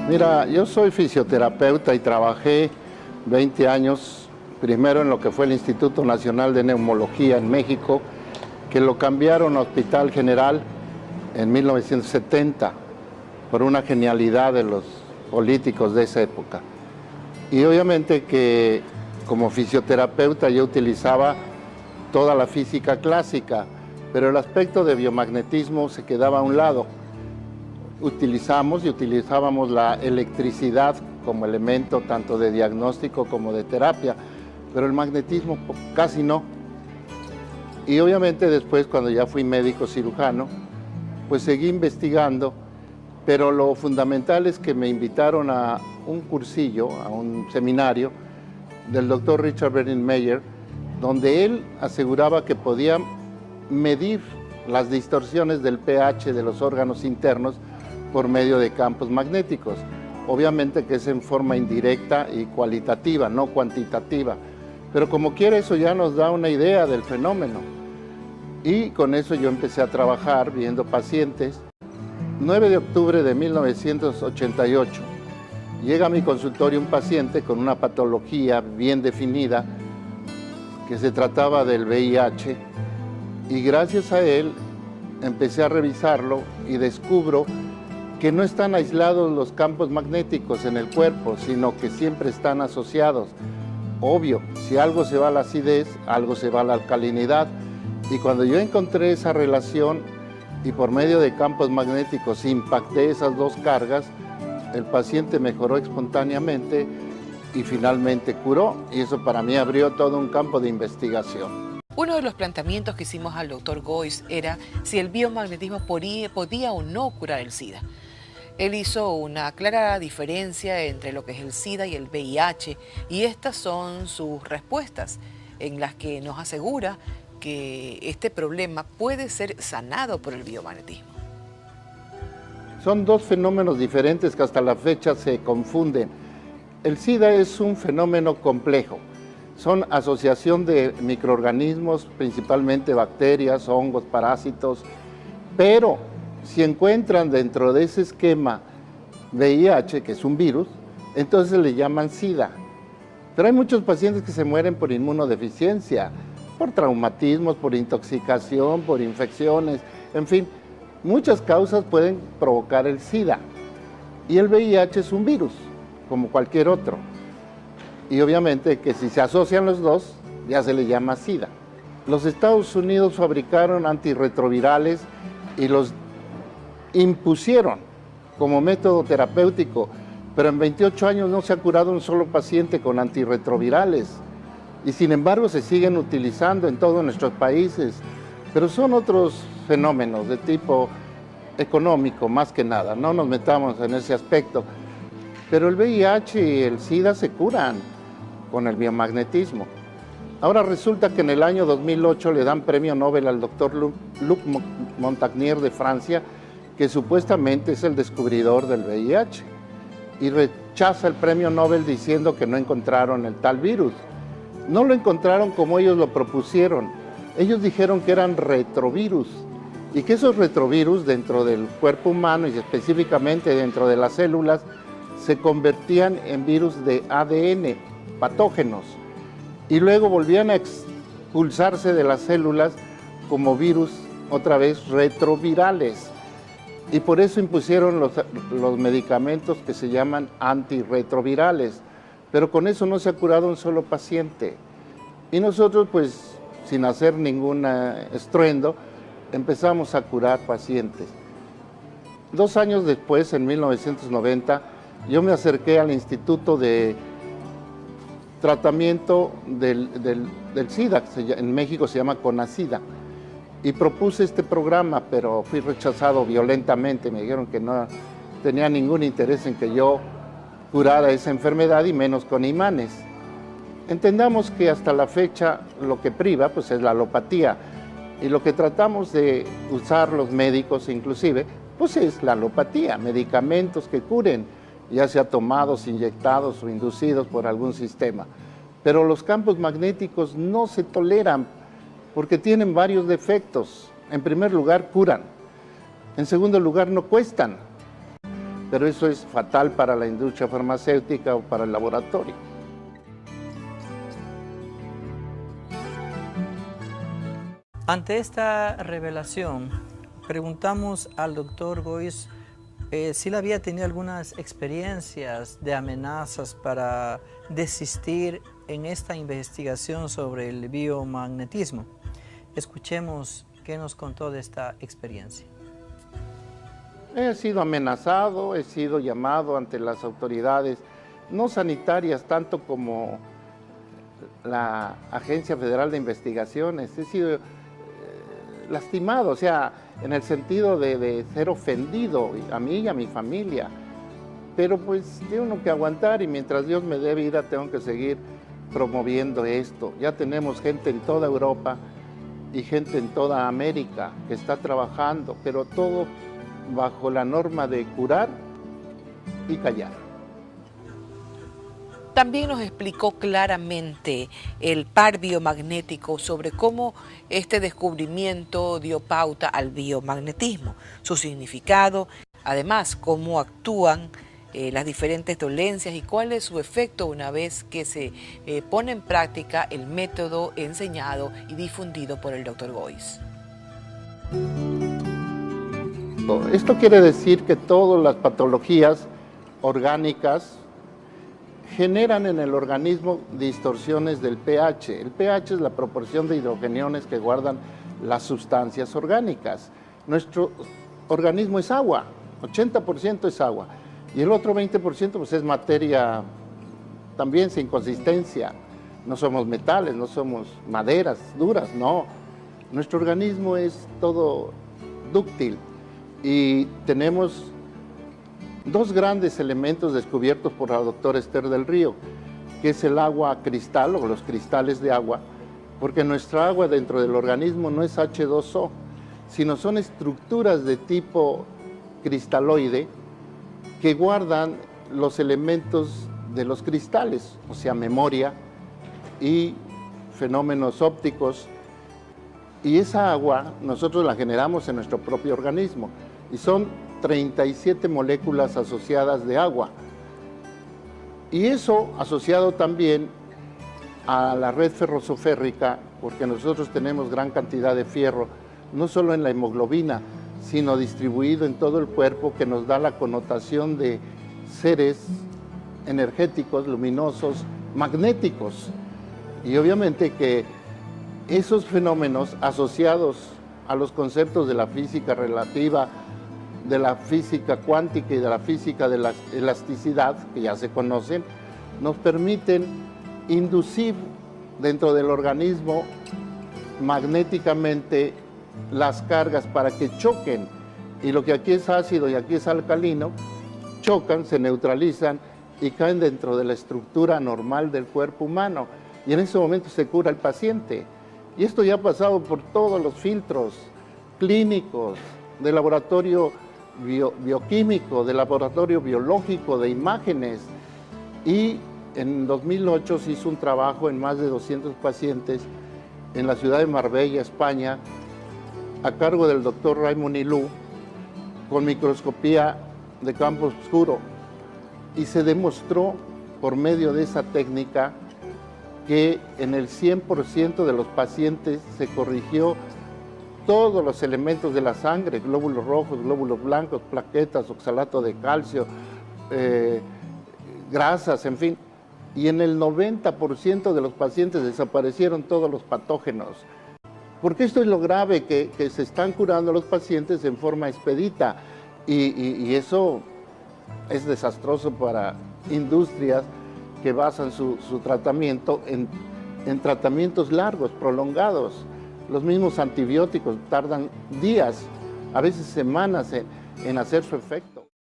Mira, yo soy fisioterapeuta y trabajé 20 años, primero en lo que fue el Instituto Nacional de Neumología en México, que lo cambiaron a Hospital General en 1970 por una genialidad de los políticos de esa época. Y obviamente que como fisioterapeuta yo utilizaba toda la física clásica, pero el aspecto de biomagnetismo se quedaba a un lado. Utilizábamos la electricidad como elemento tanto de diagnóstico como de terapia, pero el magnetismo casi no. Y obviamente después, cuando ya fui médico cirujano, pues seguí investigando, pero lo fundamental es que me invitaron a un cursillo, a un seminario del doctor Richard Brennan-Meyer, donde él aseguraba que podía medir las distorsiones del pH de los órganos internos por medio de campos magnéticos. Obviamente que es en forma indirecta y cualitativa, no cuantitativa. Pero como quiera, eso ya nos da una idea del fenómeno. Y con eso yo empecé a trabajar viendo pacientes. 9 de octubre de 1988, llega a mi consultorio un paciente con una patología bien definida, que se trataba del VIH, y gracias a él empecé a revisarlo y descubro que no están aislados los campos magnéticos en el cuerpo, sino que siempre están asociados. Obvio, si algo se va a la acidez, algo se va a la alcalinidad. Y cuando yo encontré esa relación y por medio de campos magnéticos impacté esas dos cargas, el paciente mejoró espontáneamente y finalmente curó. Y eso para mí abrió todo un campo de investigación. Uno de los planteamientos que hicimos al doctor Gois era si el biomagnetismo podía o no curar el SIDA. Él hizo una clara diferencia entre lo que es el SIDA y el VIH, y estas son sus respuestas, en las que nos asegura que este problema puede ser sanado por el biomagnetismo. Son dos fenómenos diferentes que hasta la fecha se confunden. El SIDA es un fenómeno complejo. Son asociación de microorganismos, principalmente bacterias, hongos, parásitos, pero si encuentran dentro de ese esquema VIH, que es un virus, entonces le llaman SIDA. Pero hay muchos pacientes que se mueren por inmunodeficiencia, por traumatismos, por intoxicación, por infecciones, en fin, muchas causas pueden provocar el SIDA. Y el VIH es un virus, como cualquier otro. Y obviamente que si se asocian los dos, ya se le llama SIDA. Los Estados Unidos fabricaron antirretrovirales y los impusieron como método terapéutico, pero en 28 años no se ha curado un solo paciente con antirretrovirales. Y sin embargo se siguen utilizando en todos nuestros países, pero son otros fenómenos de tipo económico más que nada, no nos metamos en ese aspecto. Pero el VIH y el SIDA se curan con el biomagnetismo. Ahora resulta que en el año 2008 le dan premio Nobel al doctor Luc Montagnier de Francia, que supuestamente es el descubridor del VIH, y rechaza el premio Nobel diciendo que no encontraron el tal virus. No lo encontraron como ellos lo propusieron. Ellos dijeron que eran retrovirus y que esos retrovirus dentro del cuerpo humano y específicamente dentro de las células se convertían en virus de ADN, patógenos, y luego volvían a expulsarse de las células como virus otra vez retrovirales. Y por eso impusieron los medicamentos que se llaman antirretrovirales. Pero con eso no se ha curado un solo paciente. Y nosotros, pues, sin hacer ningún estruendo, empezamos a curar pacientes. 2 años después, en 1990, yo me acerqué al Instituto de Tratamiento del SIDA, en México se llama CONASIDA, y propuse este programa, pero fui rechazado violentamente. Me dijeron que no tenía ningún interés en que yo curara esa enfermedad y menos con imanes. Entendamos que hasta la fecha lo que priva pues es la alopatía, y lo que tratamos de usar los médicos inclusive pues es la alopatía, medicamentos que curen, ya sea tomados, inyectados o inducidos por algún sistema. Pero los campos magnéticos no se toleran porque tienen varios defectos. En primer lugar, curan. En segundo lugar, no cuestan. pero eso es fatal para la industria farmacéutica o para el laboratorio. Ante esta revelación, preguntamos al doctor Goiz si él había tenido algunas experiencias de amenazas para desistir en esta investigación sobre el biomagnetismo. Escuchemos qué nos contó de esta experiencia. He sido amenazado, he sido llamado ante las autoridades, no sanitarias tanto como la Agencia Federal de Investigaciones. He sido lastimado, o sea, en el sentido de ser ofendido a mí y a mi familia. Pero pues tengo que aguantar y mientras Dios me dé vida tengo que seguir promoviendo esto. Ya tenemos gente en toda Europa y gente en toda América que está trabajando, pero todo bajo la norma de curar y callar. También nos explicó claramente el par biomagnético sobre cómo este descubrimiento dio pauta al biomagnetismo, su significado, además cómo actúan las diferentes dolencias y cuál es su efecto una vez que se pone en práctica el método enseñado y difundido por el Dr. Goiz. Esto quiere decir que todas las patologías orgánicas generan en el organismo distorsiones del pH. El pH es la proporción de hidrogeniones que guardan las sustancias orgánicas. Nuestro organismo es agua, 80% es agua, y el otro 20% pues es materia también sin consistencia. No somos metales, no somos maderas duras, no. Nuestro organismo es todo dúctil y tenemos dos grandes elementos descubiertos por la doctora Esther del Río, que es el agua cristal o los cristales de agua, porque nuestra agua dentro del organismo no es H2O, sino son estructuras de tipo cristaloide que guardan los elementos de los cristales, o sea, memoria y fenómenos ópticos, y esa agua nosotros la generamos en nuestro propio organismo, y son 37 moléculas asociadas de agua. Y eso asociado también a la red ferrosoférrica, porque nosotros tenemos gran cantidad de fierro, no solo en la hemoglobina, sino distribuido en todo el cuerpo, que nos da la connotación de seres energéticos, luminosos, magnéticos. Y obviamente que esos fenómenos asociados a los conceptos de la física relativa, de la física cuántica y de la física de la elasticidad, que ya se conocen, nos permiten inducir dentro del organismo magnéticamente las cargas para que choquen, y lo que aquí es ácido y aquí es alcalino, chocan, se neutralizan y caen dentro de la estructura normal del cuerpo humano, y en ese momento se cura el paciente. Y esto ya ha pasado por todos los filtros clínicos, de laboratorio bioquímico, de laboratorio biológico, de imágenes, y en 2008 se hizo un trabajo en más de 200 pacientes en la ciudad de Marbella, España, a cargo del doctor Raymond Ilú, con microscopía de campo oscuro, y se demostró por medio de esa técnica que en el 100% de los pacientes se corrigió todos los elementos de la sangre, glóbulos rojos, glóbulos blancos, plaquetas, oxalato de calcio, grasas, en fin. Y en el 90% de los pacientes desaparecieron todos los patógenos. Porque esto es lo grave, que se están curando los pacientes en forma expedita. Y eso es desastroso para industrias que basan su tratamiento en tratamientos largos, prolongados. Los mismos antibióticos tardan días, a veces semanas en hacer su efecto.